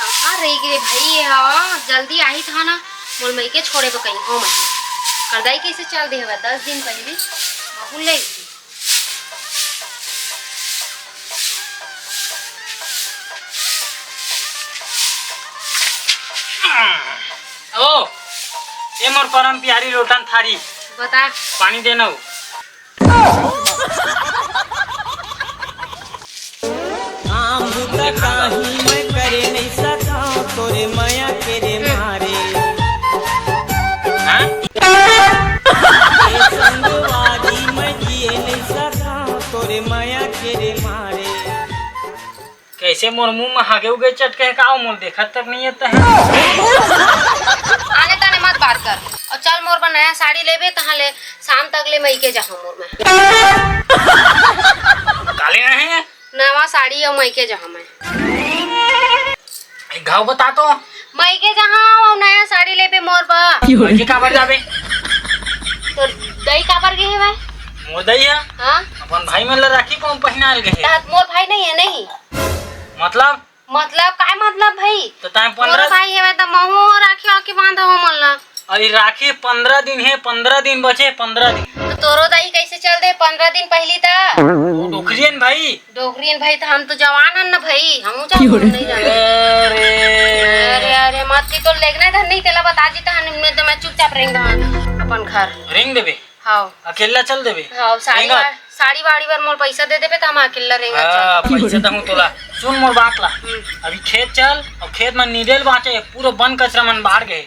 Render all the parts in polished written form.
कहाँ रही गए भाई? हाँ जल्दी आई था ना, मोल मई के छोड़े पे कहीं हो मैं करदाई कैसे चल दे हवा 10 दिन पहले भूल ले गई। ओ ये मोर परम प्यारी रोटन थारी बता पानी देना हो। मैं करे नहीं सका तोरे माया के रे मारे संगवारी मैं जिए नहीं सका तोरे माया के रे मारे। कैसे मोर मुंह में हागे उगे चटके का मोर देखा तक नहीं आता है। आने ताने मत बात कर और चल मोर पर नया साड़ी लेबे तहाँ ले शाम तक ले मई के जहाँ मोर में काले रहे नवा साड़ी और मई के जहाँ मैं घाव बता तो मई के जहाँ और नया साड़ी लेबे मोर पर के काबर जाबे तो दही काबर गए है भाई मोर दई है हाँ अपन भाई मन ला राखी कौन पहनाल गए तहत मोर भाई नहीं है नहीं मतलब काय मतलब भाई तो टाइम मोर 15 भाई है तो महू राखी आके बांधा हो मन ला अरे राखी 15 दिन है 15 दिन बचे 15 दिन तो तोरो दाई कैसे चल दे 15 दिन पहली ता डोकरियन भाई डोगरियन भाई तो हम तो जवान हन ना भाई हमू जान नहीं जाने। अरे अरे मत की तो लेगना धर नहीं तेला बता जी तो मैं चुपचाप रहेंगे अपन घर रिंग देबे हां अकेला चल देबे हां साड़ी वाड़ी पर मोर पैसा दे देबे त हम अकेला रहेंगे चल पैसा दहूं तोला सुन मोर बात ला अभी खेत चल और खेत में नीडेल बाचे पूरा बन कचरा मन बाढ़ गए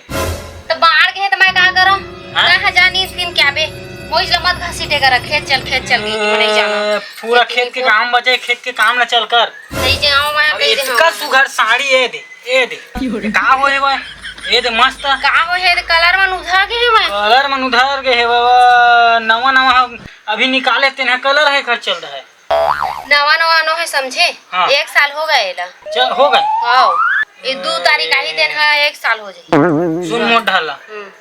तो बाढ़ गए तो मैं का करूं कहां जानी दिन क्या बे मोइज मत घसीटे कर खेत चल नहीं जाना पूरा खेत के काम बचे खेत के काम ना चल कर नहीं जाऊं मैं कहीं दे इसका सुघर साड़ी ए दे का होए बा ए दे मस्त का हो है कलर मन उधर के है मैं कलर मन उधर गए है बाबा नवा अभी निकाले तेने कलर है घर चल रहा है नवा नो है समझे हाँ। 1 साल हो गए ला चल हो गए हां ये 2 तारीख आई दिन है 1 साल हो जाए सुन मोट ढाला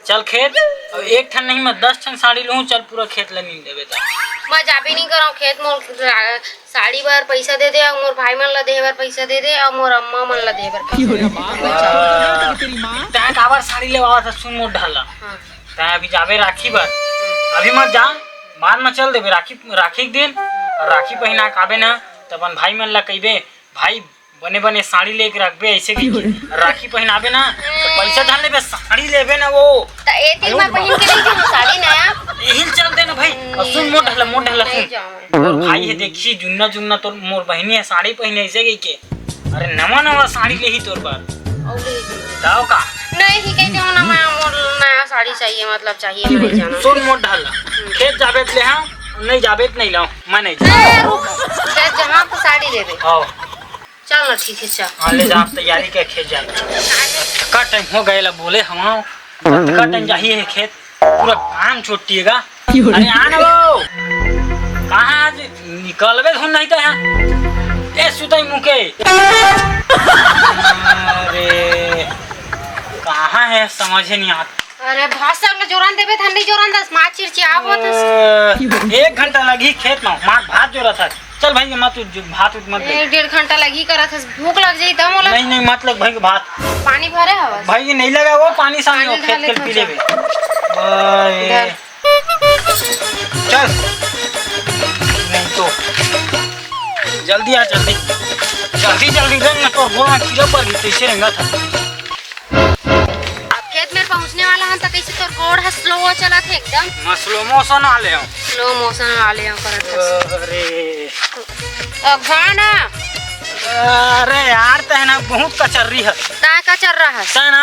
चल खेत और एक ठन नहीं मैं 10 ठन साड़ी लूं चल पूरा खेत ले नील देबे ता मैं जाबे नहीं कराऊं खेत मोर साड़ी बार पैसा दे दे और मोर भाई मन ला दे बार पैसा दे दे और मोर अम्मा मन ला दे बार तै काबर साड़ी लेवा था सुन मोट ढाला हां तै अभी जाबे राखी बार अभी मत जा बाद में चल देबे राखी के दिन और राखी पहना काबे ना त अपन भाई मन ला कहिबे भाई बने साड़ी लेके रखबे ऐसे की राखी पहनाबे ना तो पैसा धान लेबे साड़ी लेबे ना वो त एती मैं पहन के नहीं जाऊं साड़ी नया यही चल दे ना भाई और सुन मोट ढाला नहीं जाऊं और भाई है देखी जुन्ना तो मोर बहनी है साड़ी पहने ऐसे गई के अरे नवा साड़ी ले ही तोर पर दाव का नहीं ही कहते हो ना मैं मोर नया साड़ी चाहिए मतलब चाहिए मैं नहीं जाना सुन मोट ढाला खेत जाबे ले हां नहीं जाबे नहीं लाऊं मैं नहीं खेत जहां पे साड़ी लेबे आओ चल ना ठीक है चल हां ले जा तैयारी के खेत जा का टाइम हो गए ला बोले हम का टाइम चाहिए है खेत पूरा काम छुट्टिएगा अरे आना वो कहां आज निकलबे धुन नहीं तो यहां ए सुतई मुके अरे कहां है समझ नहीं आता अरे भाषा में जोरान देबे था नहीं जोरान दस मां चिरचिया होत 1 घंटा लगी खेत में मां भात जोरा था चल भाई मत भात मत दे 1.5 घंटा लगी करत है भूख लग जाई त मोला नहीं मत लग भाई भात पानी भरे हवा भाई नहीं लगा वो पानी सामने खेत के पी लेबे चल नहीं तो जल्दी आ जल्दी रंग ना तो गोला कीड़ा पर भी कैसे रंगा था अब खेत में पहुंचने वाला हम तो कैसे तोर गोड़ है स्लो चला थे एकदम मैं स्लो मोशन आ ले हूं स्लो मोशन वाले हम करत अरे अब गाना अरे यार तहना बहुत कचर्री है का का चल रहा है तहना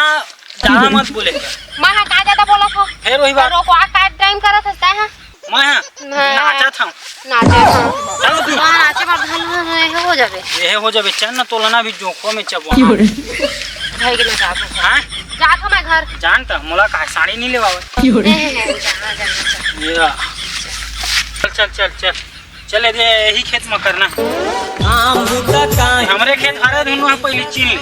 ज्यादा मत बोले मैं का ज्यादा बोला था फिर वही बात रोको आ का टाइम करत है है मैं नाचा था नाचे चलो तू नाचे पर भल हो जाबे ये हो जाबे चल ना तोलना भी जोखो में चबवा भाई के ना जाता हां जाता मैं घर जानता मोला का साड़ी नहीं लेवावे ये चल दे यही खेत में करना हमरे खेत हरे धुनु है पहले चीन ले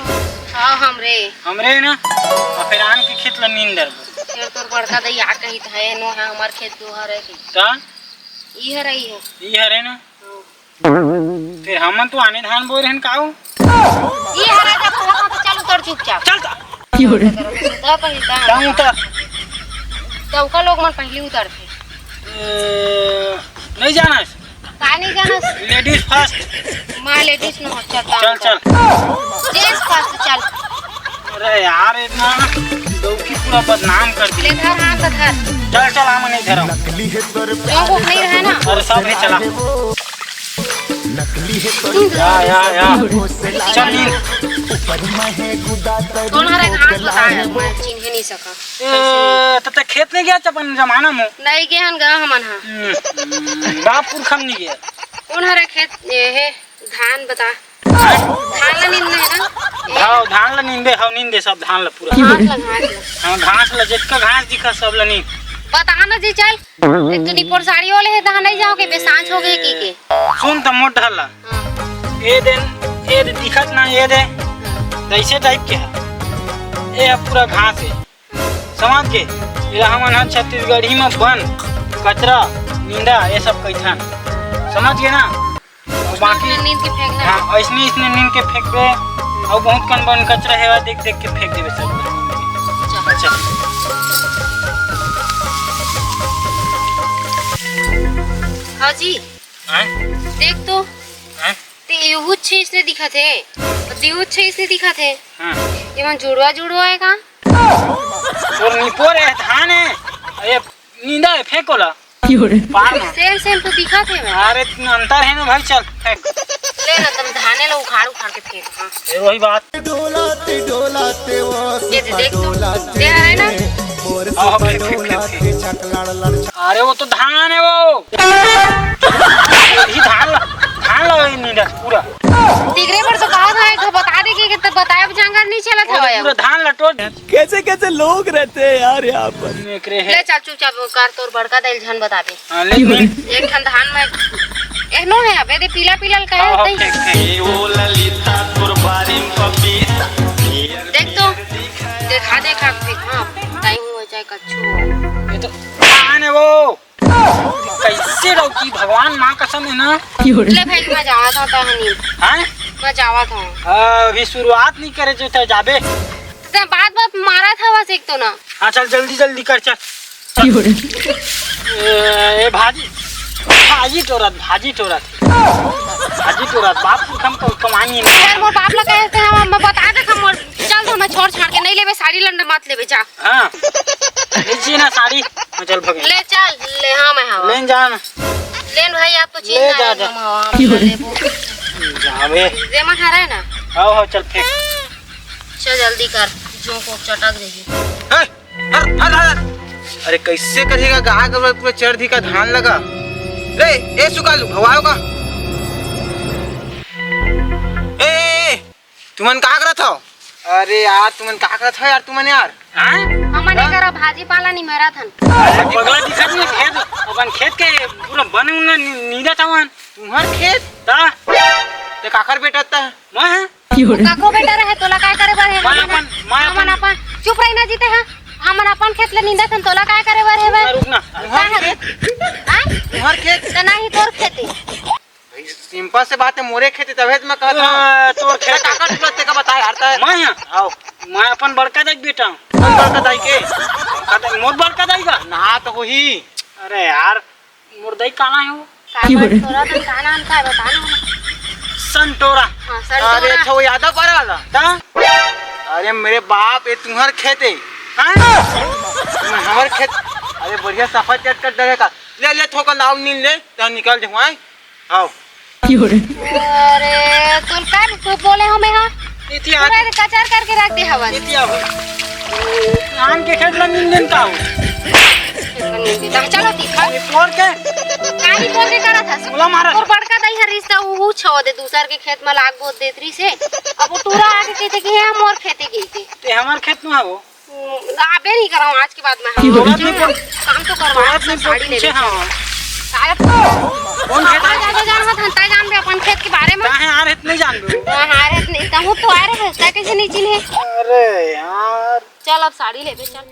हां हमरे ना और फिर आन के खेत ला नींद दर फिर तोर बड़का दैया कही है नो है हमार खेत दो हरे की ता ई हरे ना फिर हम तो आने धान बोए रहन काऊ ई हरे जब तो चलू तो उतर चुपचाप चल उतर पहले जाऊँ उतर चौका लोग मन पहले उतरते नहीं जाना है का नहीं जाना लेडीज फर्स्ट माँ लेडीज न हो चल चल जेंट्स फर्स्ट चल अरे यार इतना दौकी पूरा बदनाम कर दी ले धर हाथ धर चल चल हम नहीं धरा जो भूख नहीं रहे ना अरे सब है चला या चल नील तुम्हारा घास बताया मैं चिन्ह नहीं सका तब तक खेत नहीं गया अपन जमाना में नहीं गए हन गा हमन हा बाप पुरखम नहीं गया तुम्हारा खेत ये है धान बता धान ला नींद है ना हां धान ला नींदे हां नींदे सब धान ला पूरा घास ला हां घास ला जिसका घास दिखा सब ला नींद बता ना जी चल एक तो निपोर साड़ी वाले है धान नहीं जाओगे बेसांच हो गए की सुन त मोट हल्ला ए दिखत ना ये दे ऐसे टाइप के है ये पूरा घास है समझ के ये हमन छत्तीसगढ़ी में बन कचरा नींदा ये सब कैथन समझ गए ना बाकी नींद के फेंकना हाँ ऐसने नींद के फेंक दे और बहुत कन बन कचरा है देख देख के फेंक देवे सब अच्छा हाँ जी हैं देख तो हैं ते यहू छे इसने दिखा थे दिहू छे इसने दिखा थे हां ये मन जुड़वा है का और निपोर है धान है ये नींदा है फेंकोला पार में सेम तो दिखा थे मैं अरे अंतर है ना भाई चल फेंक ले ना तुम धाने लो उखाड़ के फेंक हाँ ये वही बात ये देख तो दे है ना अरे वो तो धान है वो ही धान ला नींदा पूरा तिगरे पर तो कहा था एक बता दे कि तो बताया जंगल नहीं चला था पूरा धान लटोट कैसे कैसे लोग रहते हैं यार यहाँ पर निकरे है ले चल चुपचाप कर तोर बड़का दिल झन बता दे हां ले एक ठन धान में एहनो है अबे दे पीला कहे देख तो देखा फेंक हां टाइम हो जाए कच्चू ये तो धान है वो कैसे रौकी भगवान माँ कसम है ना ले भाई मैं जावा था हनी हैं मैं जावा था अभी शुरुआत नहीं करे जो तो जाबे ते बात मारा था बस एक तो ना हाँ चल जल्दी कर चल ए भाजी टोरत बाप हम कमानी नहीं यार मोर बाप ला कहते हैं हम बता दे हम चल तो मैं छोड़ छाड़ के नहीं लेबे साड़ी लंडा मत लेबे जा हां लीजिए ना साड़ी चल भगे ले चल ले हां मैं हवा लेन जा ना लेन भाई आप तो चीज ले जा जावे जेमा खा रहा है ना आओ चल फेंक चल जल्दी कर जो को चटक रही अरे कैसे करेगा गाय का पूरा चढ़ का धान लगा रे ए सुकालू हवाओ का ए तुमन का करत हो अरे यार तुमन का करत हो यार तुमन यार हैं हमने करा भाजी पाला नहीं मेरा थन बगला दिखत नहीं खेत अपन खेत के पूरा बन उन नीदा थावन तुम्हार खेत ता ते काकर बेटता है मैं काको बेटा रहे तोला काय करे बर है मैं अपन चुप रही ना जीते हां हमन अपन खेत ले निंदा थन तोला काय करे बर है बे रुक ना तुम्हार खेत त नहीं तोर खेती भाई सिंपल से बात है मोरे खेत तबे मैं कहता हूं तोर खेत काकर तुरंत का बता यार मैं आओ मैं अपन बड़का दाई बेटा कौन बड़का दाई के मोर बड़का दाई का ना तो वही अरे यार मोर दाई काला है वो तोरा थन का नाम का बता ना संतोरा हां सर अरे अच्छा वो यादव पर वाला ता अरे मेरे बाप ये तुम्हार खेत है हां हमारे खेत अरे बढ़िया सफा चट कर देगा ले थोका नाव नील ले तो निकल जाऊँ आओ अरे तुम का बोले हमें हां इतिया पूरा कचर करके रख दे हवन इतिया आम के खेत ला निंदन का हो चलो तीखा तोर के काहे तोर के करा था बोला मारा और बड़का दई हर रिश्ता वो छो दे दूसर के खेत में लाग बोत देतरी से अब वो टूरा आके कहते कि हम और खेते गई थी ते हमार खेत में है वो आबे नहीं कराऊं आज के बाद में हम काम तो करवा साड़ी ले ले हां शायद कौन खेत है ज्यादा जानवा था जान बे अपन खेत के बारे में काहे आ रहे नहीं जान दो हां रे नहीं कहूं तो आ रहे है कैसे नहीं चिन्हे अरे यार चल अब साड़ी ले बे चल